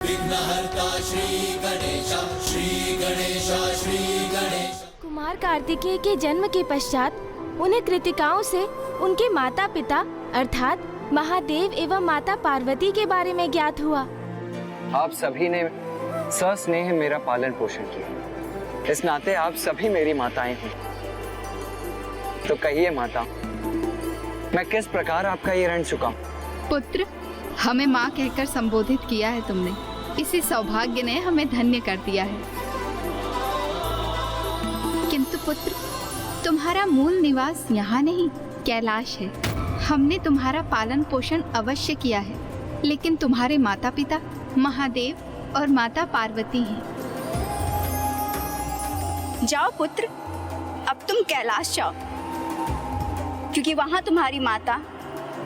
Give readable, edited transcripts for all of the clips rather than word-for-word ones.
विघ्नहर्ता श्री गणेश, श्री गणेश, श्री गणेश। कुमार कार्तिकेय के जन्म के पश्चात उन्हें कृतिकाओं से उनके माता पिता अर्थात महादेव एवं माता पार्वती के बारे में ज्ञात हुआ। आप सभी ने सस्नेह मेरा पालन पोषण किया, इस नाते आप सभी मेरी माताएं हैं। तो कहिए माता, मैं किस प्रकार आपका ये ऋण चुकाऊं? पुत्र, हमें माँ कहकर संबोधित किया है तुमने, इसी सौभाग्य ने हमें धन्य कर दिया है। किंतु पुत्र, तुम्हारा मूल निवास यहाँ नहीं कैलाश है। हमने तुम्हारा पालन पोषण अवश्य किया है, लेकिन तुम्हारे माता पिता महादेव और माता पार्वती हैं। जाओ पुत्र, अब तुम कैलाश जाओ, क्योंकि वहां तुम्हारी माता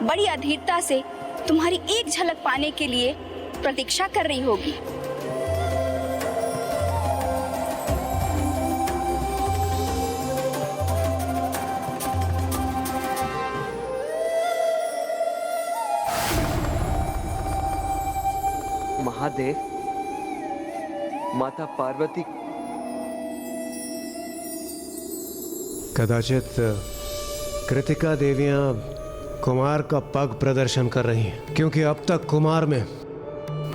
बड़ी अधीरता से तुम्हारी एक झलक पाने के लिए प्रतीक्षा कर रही होगी। महादेव, माता पार्वती, कदाचित कृतिका देवियां कुमार का पग प्रदर्शन कर रही हैं, क्योंकि अब तक कुमार में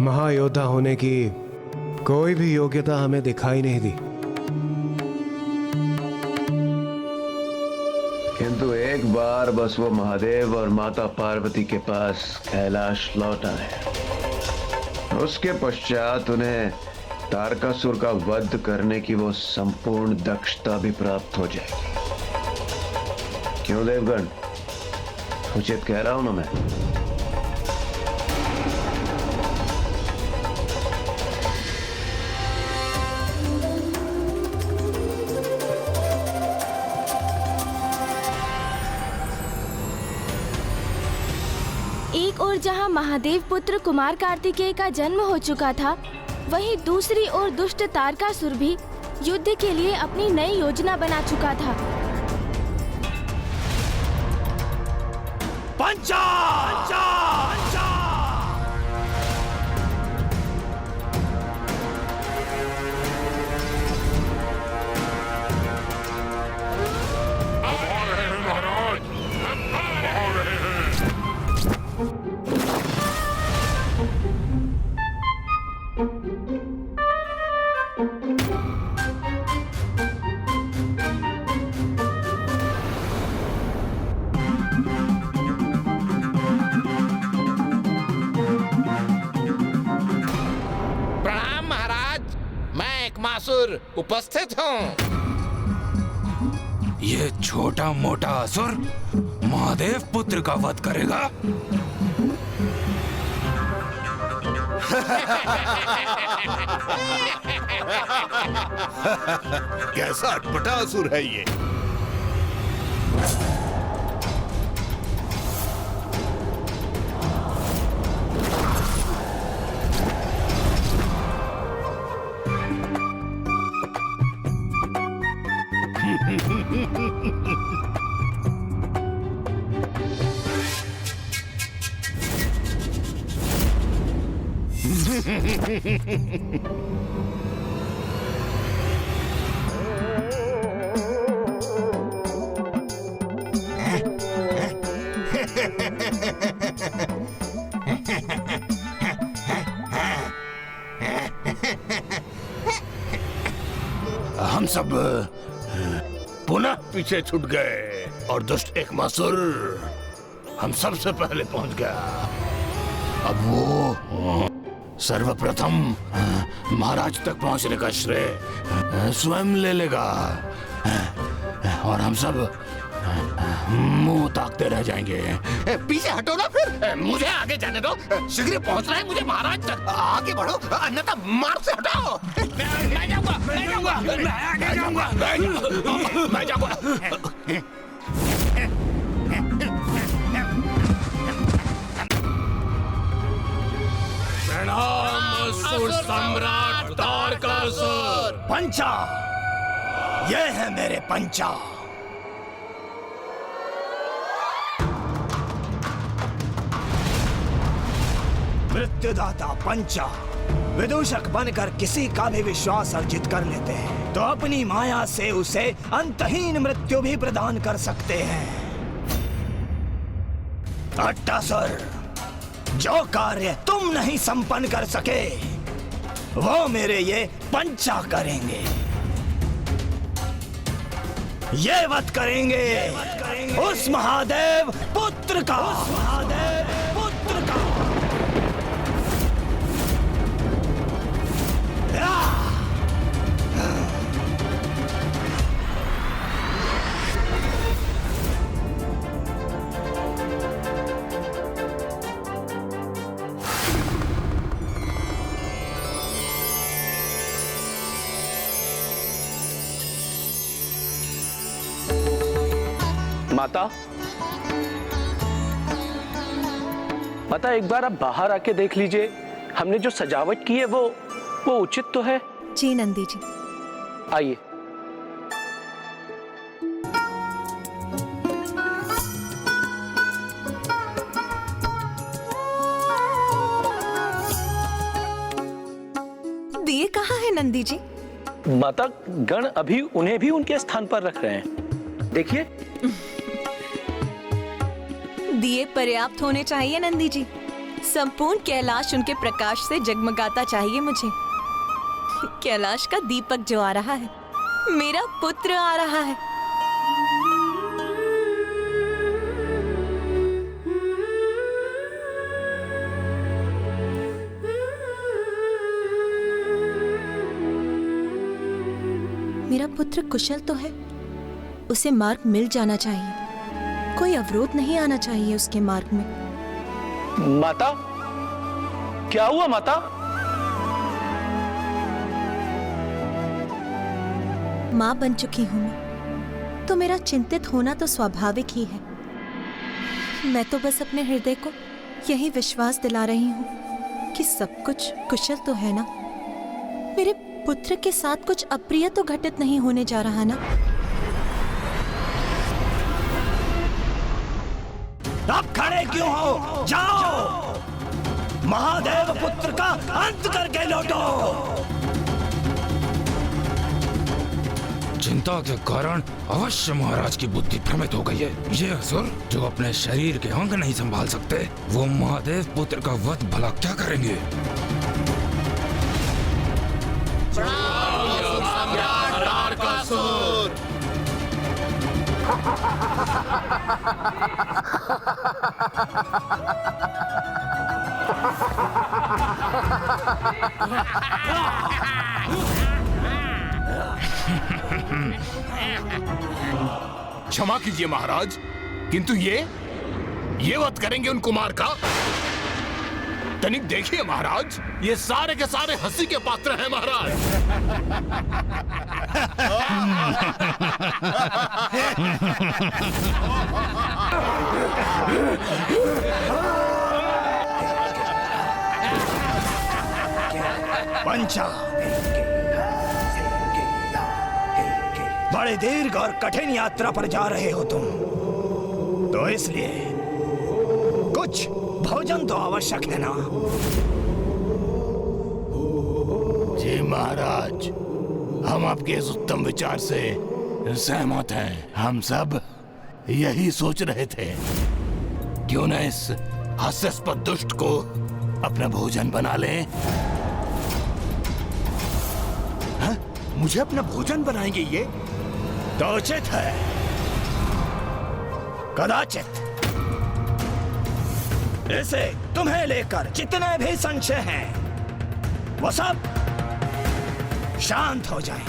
महायोद्धा होने की कोई भी योग्यता हमें दिखाई नहीं दी। किंतु एक बार बस वो महादेव और माता पार्वती के पास कैलाश लौट आए, उसके पश्चात उन्हें तारकासुर का वध करने की वो संपूर्ण दक्षता भी प्राप्त हो जाएगी। क्यों देवगण, उचित कह रहा हूं ना मैं? एक ओर जहां महादेव पुत्र कुमार कार्तिकेय का जन्म हो चुका था, वहीं दूसरी ओर दुष्ट तारकासुर भी युद्ध के लिए अपनी नई योजना बना चुका था। पंचा! उपस्थित हूँ। ये छोटा मोटा असुर महादेव पुत्र का वध करेगा? कैसा अटपटा असुर है ये? हम सब पुनः पीछे छूट गए और दुष्ट एक मासुर हम सबसे पहले पहुंच गया। अब वो सर्वप्रथम महाराज तक पहुंचने का श्रेय स्वयं ले लेगा और हम सब मुंह ताकते रह जाएंगे। पीछे हटो ना फिर, मुझे आगे जाने दो। शीघ्र पहुंचना है मुझे महाराज तक। आगे बढ़ो, अन्यथा मार्ग से हटाओ। मैं जाऊंगा, मैं जाऊंगा, मैं आगे जाऊंगा, मैं जाऊंगा। प्रणाम असुर सम्राट तारकासुर। पंचा, ये है मेरे पंचा। मृत्युदाता पंचा, विदूषक बनकर किसी का भी विश्वास अर्जित कर लेते हैं तो अपनी माया से उसे अंतहीन मृत्यु भी प्रदान कर सकते हैं। अट्टासुर, जो कार्य तुम नहीं संपन्न कर सके वो मेरे ये पंचा करेंगे। ये वध करेंगे उस महादेव पुत्र का। माता, माता एक बार आप बाहर आके देख लीजिए, हमने जो सजावट की है वो उचित तो है? जी नंदी जी। आइए। दिए कहाँ है नंदी जी? माता, गण अभी उन्हें भी उनके स्थान पर रख रहे हैं, देखिए। दिए पर्याप्त होने चाहिए नंदी जी। संपूर्ण कैलाश उनके प्रकाश से जगमगाता चाहिए मुझे। कैलाश का दीपक जो आ रहा है, मेरा पुत्र आ रहा है। मेरा पुत्र कुशल तो है, उसे मार्ग मिल जाना चाहिए, कोई अवरोध नहीं आना चाहिए उसके मार्ग में। माता, क्या हुआ माता? मां बन चुकी हूं मैं, तो मेरा चिंतित होना तो स्वाभाविक ही है। मैं तो बस अपने हृदय को यही विश्वास दिला रही हूं कि सब कुछ कुशल तो है ना। मेरे पुत्र के साथ कुछ अप्रिय तो घटित नहीं होने जा रहा ना। अब खड़े क्यों हो? जाओ, महादेव पुत्र का अंत करके लौटो। चिंता के कारण अवश्य महाराज की बुद्धि भ्रमित हो गई है। ये असुर जो अपने शरीर के अंग नहीं संभाल सकते, वो महादेव पुत्र का वध भला क्या करेंगे? क्षमा कीजिए महाराज, किंतु ये वध करेंगे उन कुमार का? तनिक देखिए महाराज, ये सारे के सारे हंसी के पात्र हैं महाराज। पंचा, बड़े दीर्घ और कठिन यात्रा पर जा रहे हो तुम, तो इसलिए कुछ भोजन तो आवश्यक है ना? जी महाराज, हम आपके इस उत्तम विचार से सहमत हैं। हम सब यही सोच रहे थे, क्यों न इस हास्यास्पद दुष्ट को अपना भोजन बना लें। हाँ? मुझे अपना भोजन बनाएंगे ये? तो उचित है। कदाचित इसे तुम्हें लेकर जितने भी संशय हैं, वो सब शांत हो जाएं।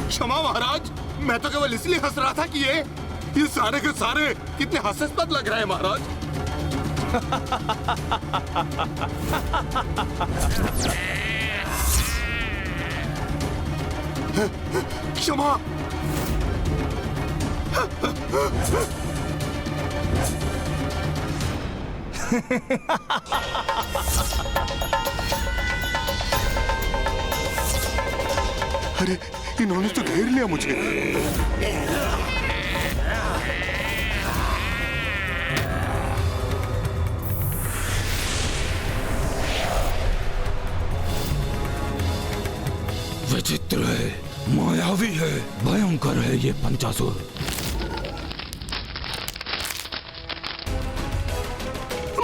क्षमा महाराज, मैं तो केवल इसलिए हंस रहा था कि ये सारे के सारे कितने हास्यास्पद लग रहे हैं महाराज। क्षमा। अरे, इन्होंने तो घेर लिया मुझे। भयंकर है ये पंचासुर।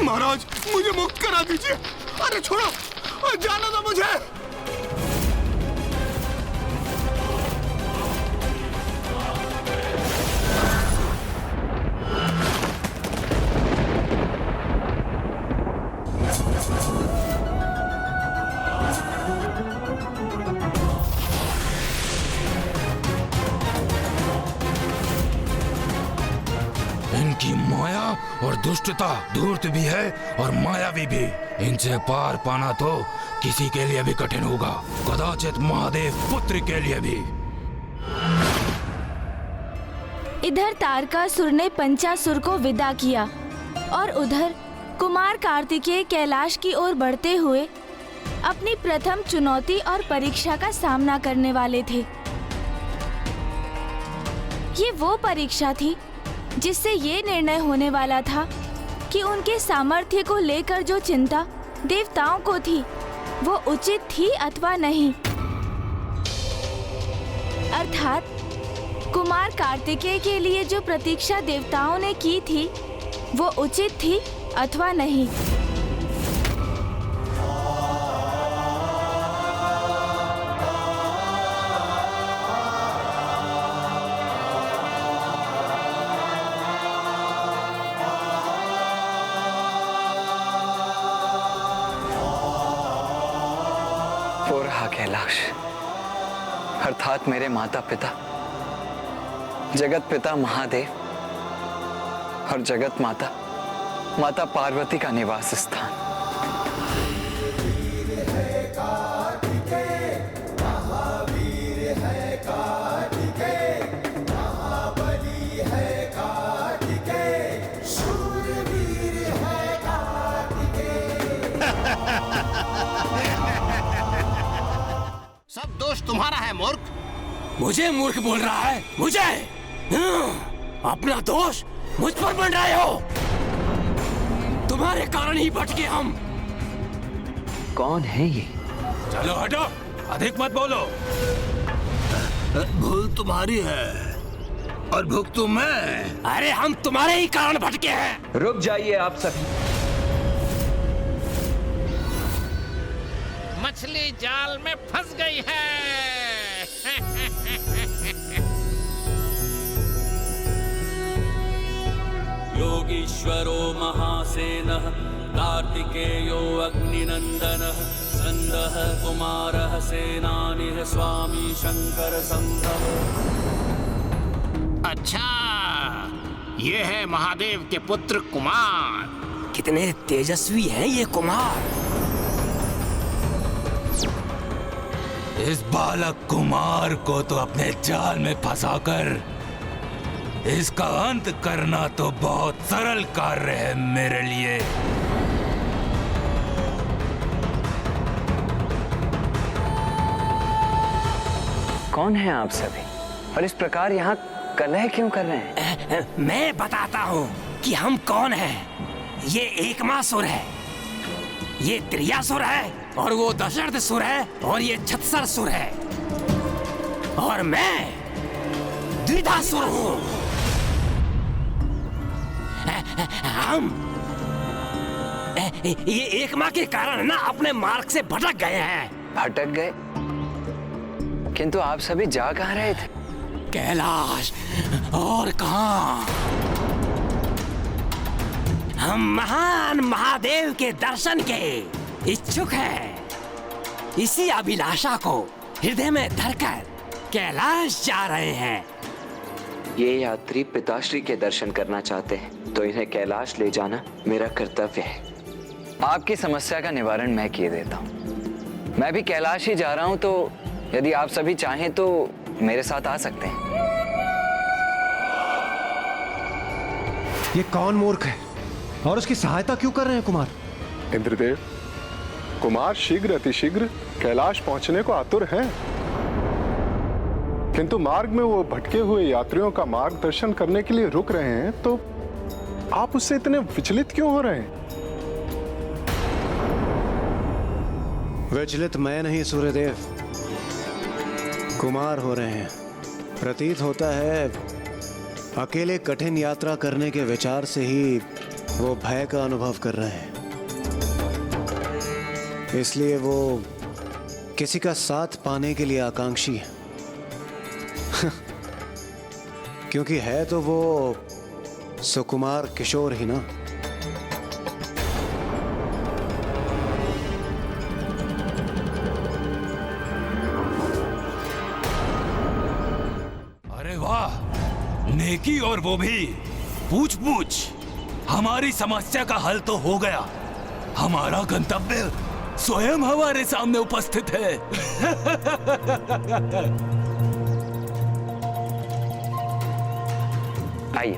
महाराज मुझे मुक्त करा दीजिए। अरे छोड़ो, जाने दो मुझे। इनकी माया और दुष्टता धूर्त भी है और मायावी भी। इनसे पार पाना तो किसी के लिए भी कठिन होगा, कदाचित महादेव पुत्र के लिए भी। इधर तारकासुर ने पंचासुर को विदा किया और उधर कुमार कार्तिकेय कैलाश की ओर बढ़ते हुए अपनी प्रथम चुनौती और परीक्षा का सामना करने वाले थे। ये वो परीक्षा थी जिससे ये निर्णय होने वाला था कि उनके सामर्थ्य को लेकर जो चिंता देवताओं को थी वो उचित थी अथवा नहीं। अर्थात कुमार कार्तिकेय के लिए जो प्रतीक्षा देवताओं ने की थी वो उचित थी अथवा नहीं। वो रहा कैलाश, अर्थात मेरे माता पिता, जगत पिता महादेव और जगत माता माता पार्वती का निवास स्थान। सब दोष तुम्हारा है मूर्ख। मुझे मूर्ख बोल रहा है? मुझे अपना दोष मुझ पर बन रहे हो। तुम्हारे कारण ही भटके हम। कौन है ये? चलो हटो, अधिक मत बोलो। भूल तुम्हारी है और भुगतू मैं। अरे हम तुम्हारे ही कारण भटके हैं। रुक जाइए आप सभी। मछली जाल में फंस गई है। योगीश्वरो महासेनः कार्तिकेयो अग्निनंदनः स्कंदः कुमारः सेनानिः स्वामी शंकर संभव। अच्छा, ये है महादेव के पुत्र कुमार। कितने तेजस्वी हैं ये कुमार। इस बालक कुमार को तो अपने जाल में फंसाकर इसका अंत करना तो बहुत सरल कार्य है मेरे लिए। कौन है आप सभी और इस प्रकार यहाँ कलह क्यों कर रहे हैं? मैं बताता हूँ कि हम कौन हैं। ये एकमासुर है, ये त्रियासुर है, और वो दशरथसुर है, और ये छत्सरसुर है, और मैं द्विधासुर हूँ। हम ये एक माँ के कारण ना अपने मार्ग से भटक गए हैं। भटक गए? किंतु आप सभी जा कहाँ रहे थे? कैलाश और कहाँ। हम महान महादेव के दर्शन के इच्छुक हैं। इसी अभिलाषा को हृदय में धरकर कैलाश जा रहे हैं। ये यात्री पिताश्री के दर्शन करना चाहते हैं तो इन्हें कैलाश ले जाना मेरा कर्तव्य है। आपकी समस्या का निवारण मैं किए देता हूँ। मैं भी कैलाश ही जा रहा हूँ, तो यदि आप सभी चाहें तो मेरे साथ आ सकते हैं। ये कौन मूर्ख है और उसकी सहायता क्यों कर रहे हैं कुमार? इंद्रदेव, कुमार शीघ्र अतिशीघ्र कैलाश पहुंचने को आतुर हैं, किंतु मार्ग में वो भटके हुए यात्रियों का मार्गदर्शन करने के लिए रुक रहे हैं, तो आप उससे इतने विचलित क्यों हो रहे हैं? विचलित मैं नहीं सूर्यदेव, कुमार हो रहे हैं। प्रतीत होता है अकेले कठिन यात्रा करने के विचार से ही वो भय का अनुभव कर रहे हैं। इसलिए वो किसी का साथ पाने के लिए आकांक्षी है। क्योंकि है तो वो सुकुमार किशोर ही ना। अरे वाह, नेकी और वो भी पूछ पूछ। हमारी समस्या का हल तो हो गया। हमारा गंतव्य स्वयं हमारे सामने उपस्थित है। आइए।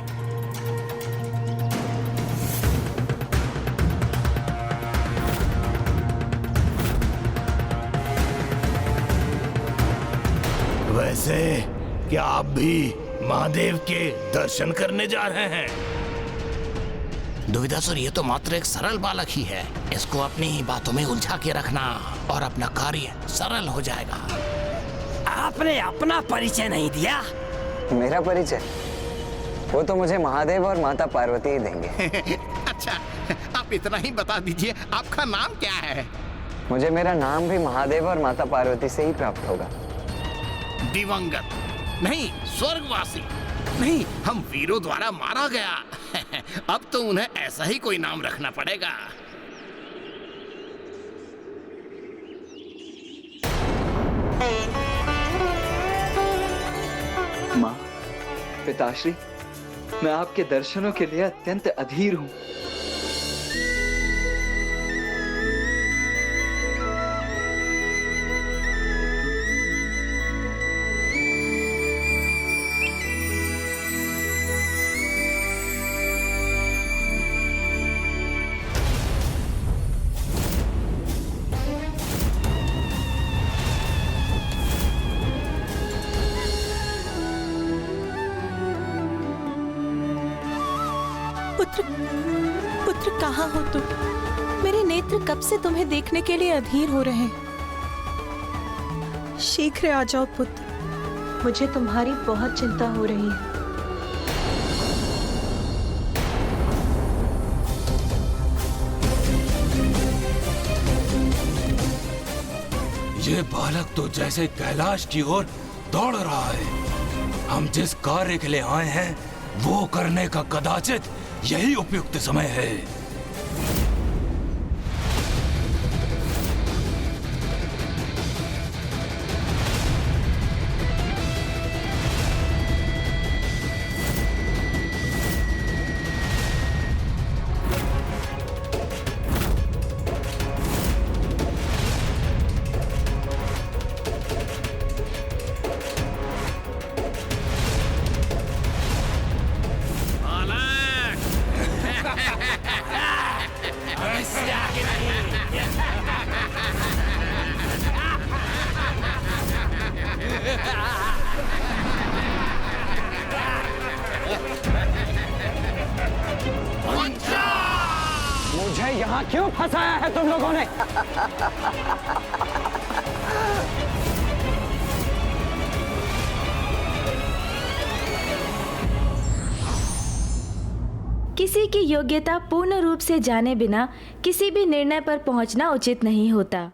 वैसे क्या आप भी महादेव के दर्शन करने जा रहे हैं? दुविधासुर, ये तो मात्र एक सरल बालक ही है। इसको अपनी ही बातों में उलझा के रखना और अपना कार्य सरल हो जाएगा। आपने अपना परिचय नहीं दिया। मेरा परिचय वो तो मुझे महादेव और माता पार्वती ही देंगे। अच्छा, आप इतना ही बता दीजिए, आपका नाम क्या है? मुझे मेरा नाम भी महादेव और माता पार्वती से ही प्राप्त होगा। दिवंगत नहीं, स्वर्गवासी नहीं, हम वीरों द्वारा मारा गया। अब तो उन्हें ऐसा ही कोई नाम रखना पड़ेगा। माँ, पिताश्री, मैं आपके दर्शनों के लिए अत्यंत अधीर हूँ। पुत्र कहाँ हो तुम? मेरे नेत्र कब से तुम्हें देखने के लिए अधीर हो रहे हैं। शीघ्र आ जाओ पुत्र, मुझे तुम्हारी बहुत चिंता हो रही है। ये बालक तो जैसे कैलाश की ओर दौड़ रहा है। हम जिस कार्य के लिए आए हैं वो करने का कदाचित यही उपयुक्त समय है। मुझे यहाँ क्यों फंसाया है तुम लोगों ने? किसी की योग्यता पूर्ण रूप से जाने बिना किसी भी निर्णय पर पहुंचना उचित नहीं होता।